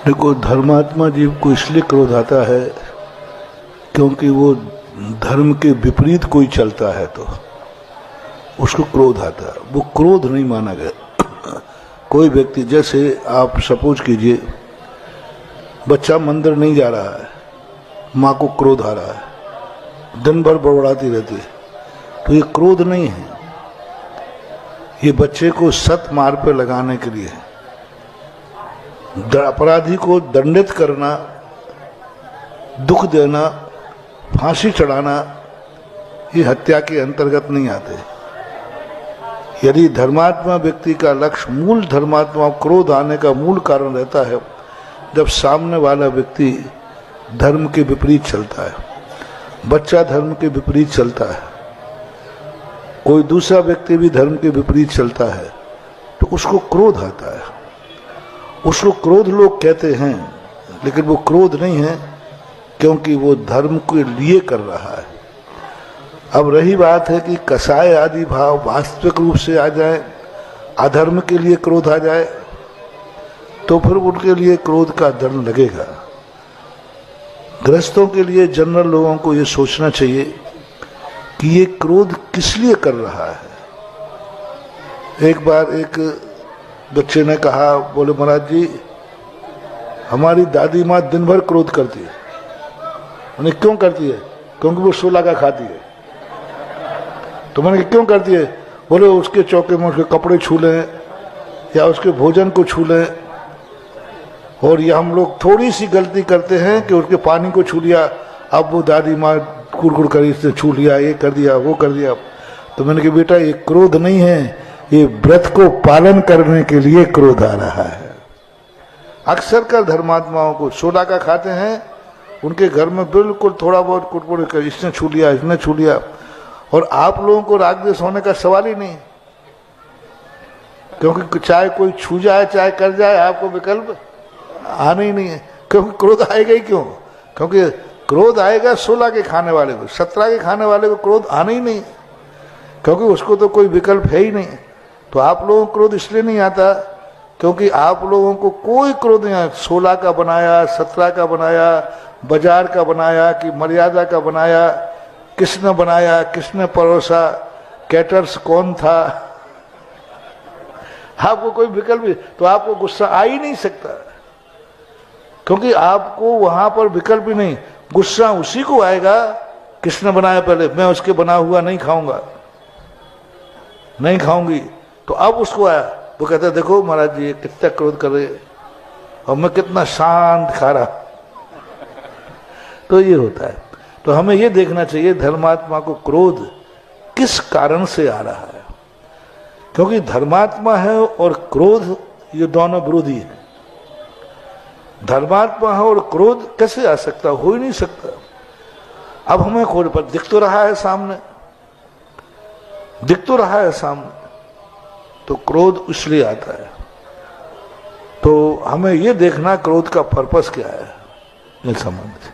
देखो, धर्मात्मा जीव को इसलिए क्रोध आता है क्योंकि वो धर्म के विपरीत कोई चलता है तो उसको क्रोध आता है। वो क्रोध नहीं माना गया। कोई व्यक्ति, जैसे आप सपोज कीजिए बच्चा मंदिर नहीं जा रहा है, माँ को क्रोध आ रहा है, दिन भर बड़बड़ाती रहती है, तो ये क्रोध नहीं है, ये बच्चे को सत मार्ग पर लगाने के लिए है। अपराधी को दंडित करना, दुख देना, फांसी चढ़ाना, ये हत्या के अंतर्गत नहीं आते। यदि धर्मात्मा व्यक्ति का लक्ष्य, मूल धर्मात्मा क्रोध आने का मूल कारण रहता है जब सामने वाला व्यक्ति धर्म के विपरीत चलता है। बच्चा धर्म के विपरीत चलता है, कोई दूसरा व्यक्ति भी धर्म के विपरीत चलता है, तो उसको क्रोध आता है। उसको क्रोध लोग कहते हैं, लेकिन वो क्रोध नहीं है, क्योंकि वो धर्म के लिए कर रहा है। अब रही बात है कि कसाय आदि भाव वास्तविक रूप से आ जाए, अधर्म के लिए क्रोध आ जाए, तो फिर उनके लिए क्रोध का दंड लगेगा। गृहस्थों के लिए, जनरल लोगों को ये सोचना चाहिए कि ये क्रोध किस लिए कर रहा है। एक बार एक बच्चे ने कहा, बोले महाराज जी, हमारी दादी माँ दिन भर क्रोध करती है। मैंने क्यों करती है? क्योंकि वो 16 का खाती है। तो मैंने क्यों करती है? बोले उसके चौके में उसके कपड़े छू लें या उसके भोजन को छू लें, और ये हम लोग थोड़ी सी गलती करते हैं कि उसके पानी को छू लिया, अब वो दादी माँ कुड़कुड़ कर इसने छू लिया, ये कर दिया, वो कर दिया। तो मैंने कहा बेटा, ये क्रोध नहीं है, ये व्रत को पालन करने के लिए क्रोध आ रहा है। अक्सर कर धर्मात्माओं को 16 का खाते हैं, उनके घर में बिल्कुल थोड़ा बहुत कुड़कुड़ कर इसने छू लिया, इसने छू लिया, और आप लोगों को राग द्वेष होने का सवाल ही नहीं, क्योंकि चाहे कोई छू जाए चाहे कर जाए, आपको विकल्प आना ही नहीं है। क्योंकि क्रोध आएगा ही क्यों? क्योंकि क्रोध आएगा 16 के खाने वाले को, 17 के खाने वाले को क्रोध आना ही नहीं, क्योंकि उसको तो कोई विकल्प है ही नहीं। तो आप लोगों को क्रोध इसलिए नहीं आता क्योंकि आप लोगों को कोई क्रोध नहीं आया। 16 का बनाया, 17 का बनाया, बाजार का बनाया कि मर्यादा का बनाया, किसने बनाया, किसने परोसा, कैटर्स कौन था, आपको कोई विकल्प नहीं, तो आपको गुस्सा आ ही नहीं सकता, क्योंकि आपको वहां पर विकल्प ही नहीं। गुस्सा उसी को आएगा, किसने बनाया पहले, मैं उसके बना हुआ नहीं खाऊंगा, नहीं खाऊंगी, तो अब उसको आया। वो कहता है देखो महाराज जी कितना क्रोध कर रहे और मैं कितना शांत खा रहा। तो ये होता है। तो हमें ये देखना चाहिए धर्मात्मा को क्रोध किस कारण से आ रहा है, क्योंकि धर्मात्मा है और क्रोध ये दोनों विरोधी है। धर्मात्मा है और क्रोध कैसे आ सकता? हो ही नहीं सकता। अब हमें खोज पर दिख तो रहा है सामने, दिख तो रहा है सामने, तो क्रोध इसलिए आता है। तो हमें ये देखना क्रोध का पर्पस क्या है, ये समझ।